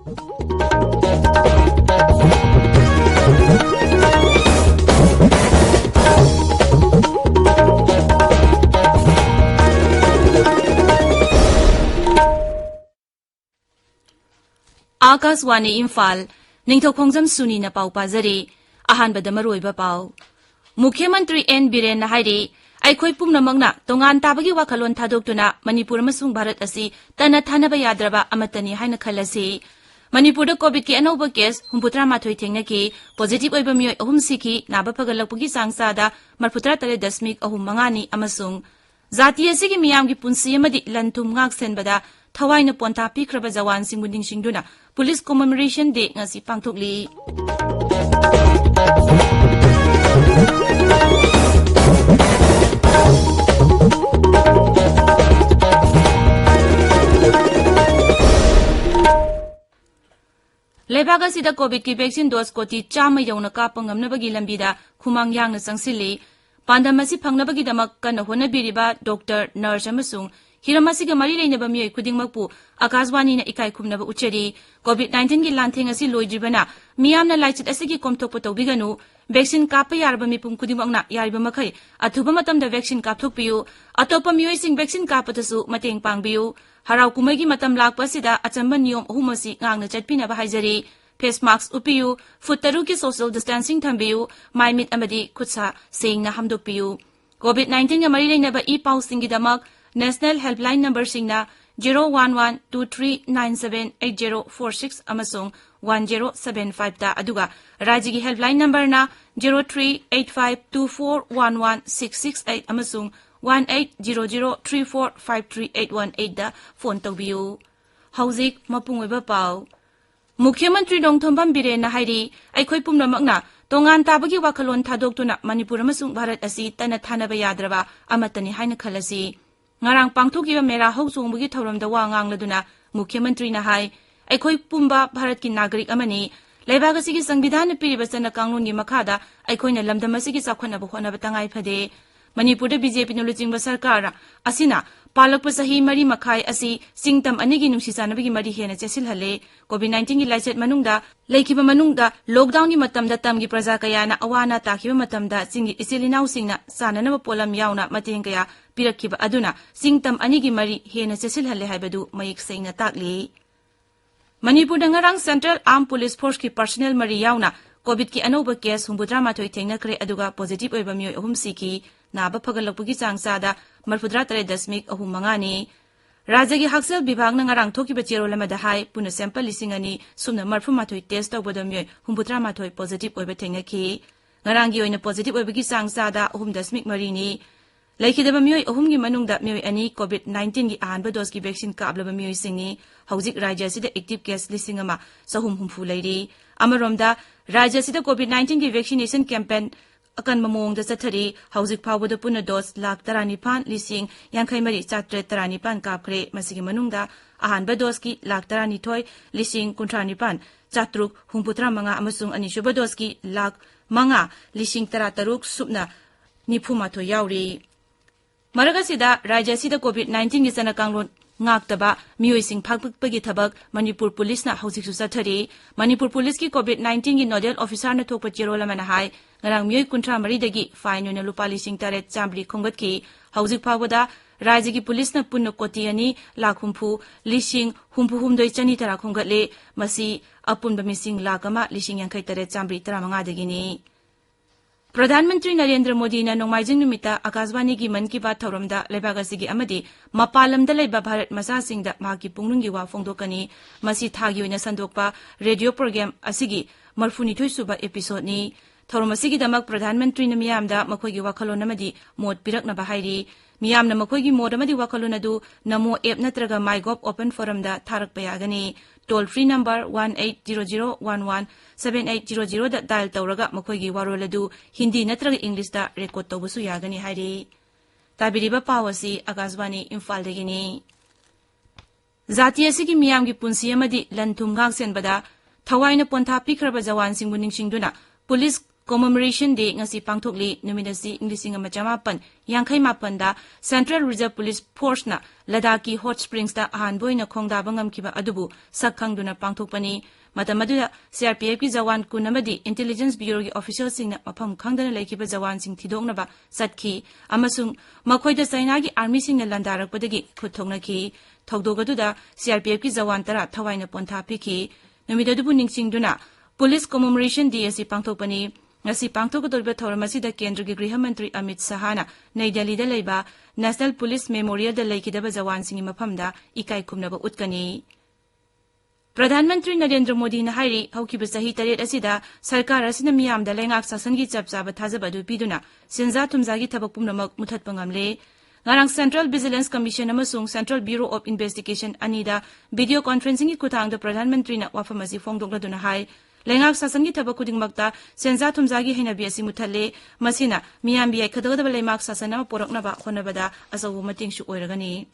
आकाशवाणी इम्फाल निंगथौखोंगजम सुनी न पाउ पाजरी अहानबद मरोइबा पाउ मुख्यमंत्री एन बीरेन हाइरी अखोई पुमनमंगना तोंगान ताबगी वाखलोन थादोक्तुना मणिपुर अमसुंग भारत असि तना थानबा याद्रबा अमतनी हाइना खलसी मणिपुर कोविड की अनौबा केस 73 थेंगनकी पॉजिटिव ओइबा मियोय अहुम सिखी नाबा फगलपगी सांगसादा 43.35 अमसुंग जाति असिगी मियामगी पुंसी अमदि लंथुम ngak senbada थवाइना पोंथा पिख्रबा जवान सिंगु निंगसिंगदुना पुलिस कमेमोरेशन डे ngasi पांगथोकली लेबाग असिदा कोविड की वैक्सीन डोज कोटी 100 यौना कापा ngamnabagi lambida khumang yangna sangsili pandam asi phangnabagi-damak kana honabiriba doctor nurse amasung हिरमसिगा मरी लेनबा मियोय खुदिंगमकपु आकाशवाणी ना इकाई खुमनबा उचरी कोविड-19 की लांथेंग असि लोइद्रिबना मियामना लाइचित असिगी कोमथोकप तौबिगनु वैक्सीन कापा यारबा मिपुम खुदिंगमकना यारिबा मखै अथुबा मतमदा वैक्सीन कापथोकपियु अतोपा मियोयसिंग वैक्सीन कापतसु मतेंग पांगबियु हराव कुमैगी मतम लाकपासिदा अचंबा नियम अहुमसि ngang चटपिनबा हाइजरी फेस मास्क उपियु फुट तरु की सोशल डिस्टेंसिंग थंबियु माइमिट अमदी खुदसा सेंगना हमदोकपियु कोविड-19 का मरी लेनबा ई पाउसिंगी दमक नेशनल हेल्पलाइन नंबर सिंगना 01123978046 अमसोंग 1075 ता अदुगा राज्य की हेल्पलाइन नंबर ना 0385241166 अमसोंग 1800345381 दा फोन तौबियु हौजिक मपुंगोइबा पाउ मुख्यमंत्री नोंथोंबम बिरेन हाइरी अखोई पुमनमकना तोंगान ताबगी वाखलोन थादोक्तुना मणिपुर अमसुंग भारत असि तना थानबा याद्रबा अमतनी हाइना खलसी ngarang pangthokiba mera hauchungbugi thoromda wa ngangladuna मुख्यमंत्री ना हाय अखोई पुंबा भारत की नागरिक अमनी लेबाग असिगी संविधान पीरिबा चना कानून की मखादा अखोइना लमदम असिगी चाखनबा होनबा तंगाई फदे मणिपुर बीजेपी न लुचिंगबा सरकार असिना पालकप सही मरी मखाई असि सिंगतम अनिगी नुसिचानबगी मरी हेना चेसिलहले कोविड-19 की लाइसेट मनुंगदा लेखिबा मनुंगदा लॉकडाउन की मतमदा तमगी प्रजा कयाना अवाना ताखिबा मतमदा सिंगी इसिलिनाउ सिंगना साननबा पोलम याउना मतेंग कया पिरखिबा अदुना सिंगतम अनिगी मरी हेना चेसिलहले हाइबदु मयिक सेंगना ताकली मणिपुर नंगरांग सेंट्रल आर्म पुलिस फोर्स की पर्सनल मरी याउना कोविड की अनौबा केस 83 थेंगनखरे अदुगा पॉजिटिव ओइबा मियोय अहुम सिखी नाबा फगलपगी चांगसादा 43.35 राज्य की हक्सेल विभाग नंगरांग थोकिबा चेरोलमदा हाय पुना सैंपल 2,000 टेस्ट तौबदा मियोय 83 पॉजिटिव ओइबा थेंगनखी ngaranggi oina positive oibagi sangsada 3.3 ni laikhidaba mioi ahumgi manungda mioi ani covid-19 gi ahanba dose gi vaccine kaablaba mioi singni hojik rajya sida active case listing ama sahum humfu leiri amaromda rajya sida covid-19 gi vaccination campaign akan mamong da sathari hojik phawda puna dose lakh 35,834 kaapkhre masigi manungda ahanba dose gi lakh 39,935 amasung anishuba dose gi lakh 5,36 subna niphuma yauri Maragasida Rajya Sida COVID-19 gi sana kanglon ngaktaba mioi sing phakpagi thabak Manipur Police na hojik susathari Manipur Police ki COVID-19 gi nodal officer na thokpa cherola mana hai ngarang mioi kuntra mari dagi fine na lupali sing taret chambri khongbat ki hojik phawada Rajya ki police na punno koti ani lakhumpu lising humpu humdoi chani tara khonggatle masi apunba mising lakama lising yankai taret chambri 35 dagi ni प्रधानमंत्री नरेंद्र मोदी ने नोंमाइजिंग नुमिता आकाशवाणी की मन की बात थौरमदा लेबागसिगी अमदी मपालमदा लेबा भारत मसासिंगदा माकी पुंगनुंगी वा फोंदोकनी मसी थागी ओइना संदोकपा radio programme असिगी 42 सुबा episode नि थौरमसिगी दमक प्रधानमंत्री ने मियामदा मखोगी वाखलोन अमदी मोद पिरकनबा हाइरी मियामना मखोगी मोद अमदी वाखलोन अदु नमो एप नत्रगा माइगॉव ओपन फोरम दा थारकपा यागनी टोल फ्री नंबर 1800117800 दा डायल तौरगा मखोगी वारोलदु हिंदी नत्रगा इंग्लिश दा रेकॉर्ड तौबसु यागनी हाइरी ताबिरिबा पावसी आकाशवाणी इम्फाल दगिनी जाति असिगी मियामगी पुंसी अमदी लनथुम गांगसेनबदा थवाइना पोंथा पिखरबा जवान सिंगु निंगसिंगदुना police Commemoration Day ngasi pangthokli numinasi Englishing Majamapan Yankai Mapanda Central Reserve Police Force na Ladaki Hot Springs da ahanboy na khongda bangam kiba adubu sakhangduna pangthokpani Matamadu CRPF ki Jawan kunamadi Intelligence Bureau ki official sing na mafam khangdana laikiba Jawan sing thidoknaba satki amasung makhoida China ki army sing na landarakpadagi khuthoknaki thogdogaduda CRPF ki Jawan tara thawaina pontha phiki numidadubu ningsingduna Police Commemoration Day asi pangthokpani ngasi pangthokdoriba thoramasi da Kendra ki Griha Mantri Amit Sahana Nai Delhi da leiba National Police Memorial da laikidaba Jawan singi mafamda ikai khumnaba utkani Pradhanmantri Narendra Modi na hairi haukiba sahi taret asida sarkar asina miyamda lengak sasangi chapchaba thajabadu piduna sinza thumjagi thabak pumnamak muthatpa ngamle ngarang Central Vigilance Commission amasung Central Bureau of Investigation anida video conferencing ki kuthangda Pradhanmantri na wafamasi phongdokladuna hai lengak sasangi thabak khudingmakta sinza thumjagi henabi asi muthalle masina miyambi ai khadagadaba lemak sasana poraknaba khonabada asawu matingsu oiragani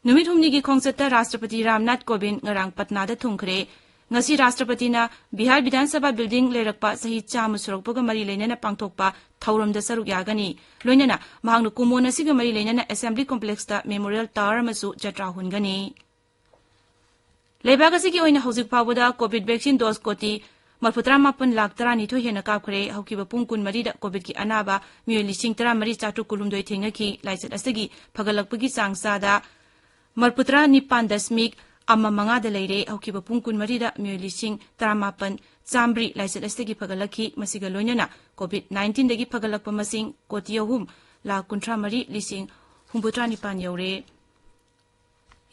Numit humni ki khongsata Rashtrapati Ramnath Kovind ngarang Patna da thungkhre ngasi Rashtrapati na Bihar Vidhan Sabha building lerakpa sahi chama surakpaga mari leinana pangthokpa thauram da saruk yagani loinana mahangnu kumona siga mari leinana assembly complex da memorial tower amasu jatra hungani Lebagasi ki oina hojik pawada covid vaccine dose koti Marputra mapan lak tarani tho hena kapkhre haukiba pungkun mari da covid ki anaba mioli sing tara mari chatu kulumdoi thengaki laisat asagi phagalakpagi changsa da Marputra Nipan Dasmik Amma Manga da leire haukiba pungkun marida mioli sing taramapan chambri laisat astagi phagalaki masiga loinana COVID-19 dagi phagalakpa masing kotiyahum la kuntra mari lising humbutra nipan yaure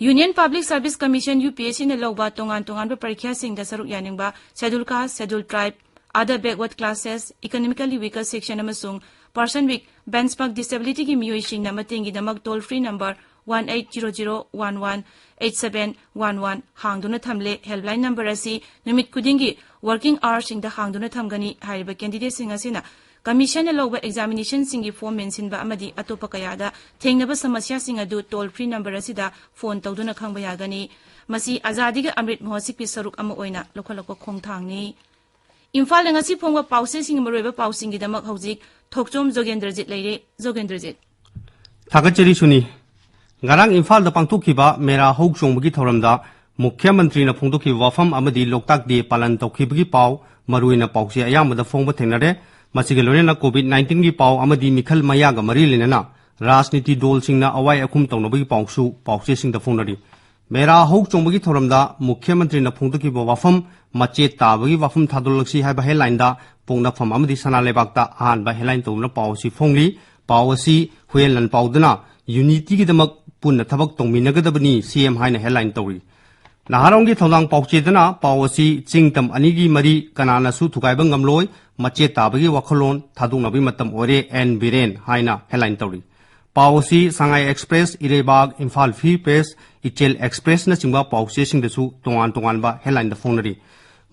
Union Public Service Commission UPSC na lawba tongan ba parikya sing da saruk yaningba schedule caste schedule tribe other backward classes economically weaker section amasung person with benchmark disability ki mioi sing na matingi damak toll free number 1800118711 hangduna thamle helpline number asi numit kudingi working hours sing da hangduna thamgani hariba candidate sing asina commission loba examination singi form mention ba amadi atopa kayada thengnaba samasya sing adu toll free number asi da phone tawduna khangba yagani masi azadi ga amrit mohsik pi saruk ama oina lokhalako khongthangni Imphal ngasi phongwa pause sing maroiba pausing gi damak hojik Thokchom Jogendrajit leire Jogendrajit Thagachari Suni Ngarang Imphal da pangthokhiba mera hokchongbagi thoramda Mukhyamantri na phongdokhi wafam amadi Loktak de palan tawkhibagi paw maruina pawse ayamada phongba thengnare masiga loina COVID-19 gi paw amadi mikhal mayaga mari lenana rajniti dol singna awai akhum tawnobagi pawsu pawse singda phongnari mera hokchongbagi thoramda Mukhyamantri na phongdokhi wafam mache tabagi wafam thadolaksi haiba headline da pongna pham amadi sana lebakta han ba headline tawna pawsi phongli pawasi huelan pawdana unity gi damak punna thabak tongminagadabani CM haina headline tawri naharonggi thawlang pawchedana pawasi chingtam anigi mari kanana su thukaiba ngamloi mache tabagi wakhalon thadungnabi matam ore en biren haina headline tawri pawasi Sangai Express Irebag Imphal Free Press Ichel Express na chingba pawse singdasu tongan ba headline da phonari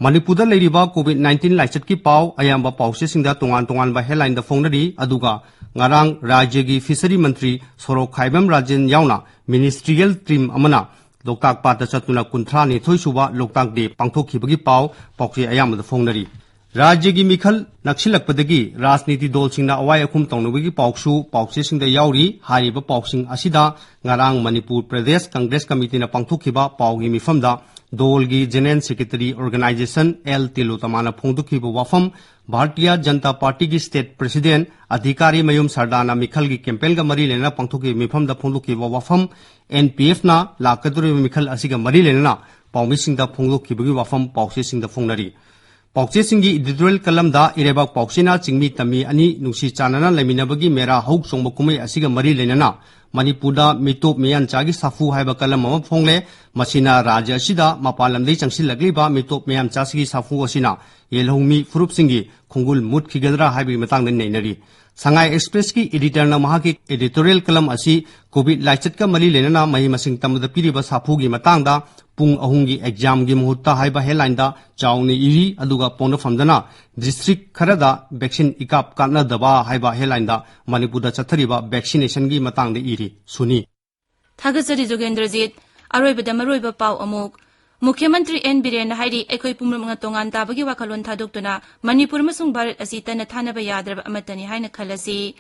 Manipur leiriba COVID-19 laichat ki paw ayamba pawse singda tongan ba headline da phonari aduga ngarang rajya gi fishery mantri Sorok Khaibam Rajan yauna ministerial team amana Loktak pata chatuna kunthra ni thoisuba Loktak de pangthokhibagi paw pawse ayamda phonari rajya gi mikhal naksilakpadagi rajniti dol singna awai akhum tawnobagi pawsu pawse singda yauri hariba pawsing asida ngarang Manipur Pradesh Congress Committee na pangthokhiba pawgi mifamda Dolgi General Secretary Organization L. Tilotamana Phongdukhiba wafam Bharatiya Janata Party ki State President Adhikari Mayum Sardana Mikhal ki campaign ga mari lena pangthokhi mifam da phongdukhiba wafam NPF na lakaduri Mikhal asiga mari lena pawmi singda phongdukhiba wafam pawse singda phongnari pawse singi editorial kalam da irebak pawsena chingmi tami ani nungsi chanana leminabagi mera hauk songba kumai asiga mari lena Manipurda mitop miyan chagi safu haiba kalam ama phongle masina rajya sida mapalamdei changsilagliba mitop miyam chasigi safu asina yelhongmi furup singi khongul mut khigadra haibi matangda neinari Sangai Express ki editor na mahaki editorial kalam asi covid laichat ka mali lenana mahi masing tamda piriba safu gi matangda pung ahungi exam gi muhutta haiba headline da chawni iri aduga pona famdana district kharada vaccine ikap kana daba haiba headline da Manipur da chathariba vaccination gi matangda iri suni Thagachari Jogendrajit aroibada maroiba paw amuk Mukhyamantri N. Biren hairi aikoi pumrumnga tongan tabagi wakalon thadokutuna Manipur masung Bharat asi tana thanaba yadraba amatani haina khalasi.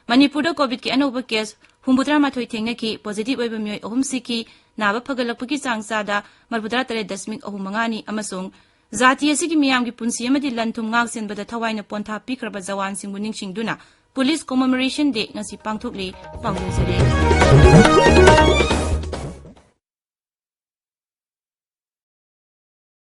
Manipurda COVID ki anoba case humbudra mathoi thengnaki positive oiba myoi ahum siki naba phagalakpagi changsada marbudra 3.3 amasung zati asigi miyamgi punsi amadi lanthum ngak senbada thawaina pontha pikraba jawan singbu ningsingduna Police Commemoration Day ngasi pangthokli pangdungsare.